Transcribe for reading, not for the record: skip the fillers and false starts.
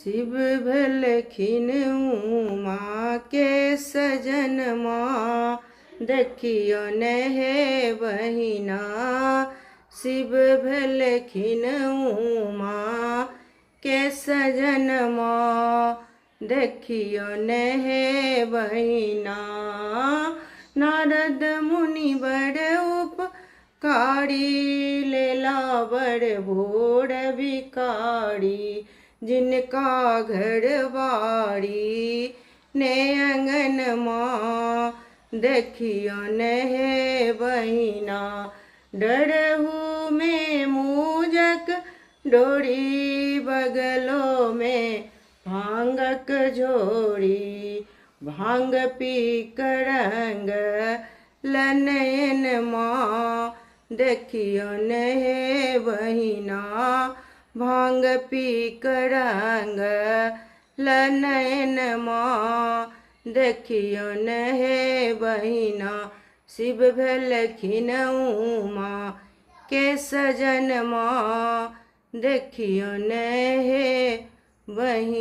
शिव भेलखिन उमा के सजनमा, देखियो ने हे बहिना। शिव भेलखिन उमा के सजनमा, देखियो ने हे बहिना। नारद मुनि बड़ उपकारी, लेला बड़ भोर भिखारी। जिनका घर बाड़ी ने अंगनमा, देखियो ने हे बहिना। डरहु में मूजक डोरी, बगलों में भांगक झोरी। भांग पी करंग लनयन माँ, देखियो ने हे बहिना। भांग पी करंग लनयन माँ, देखियो ने हे बहिना। शिव भेलखिन उमा के सजनमा, देखियो ने हे बहिना।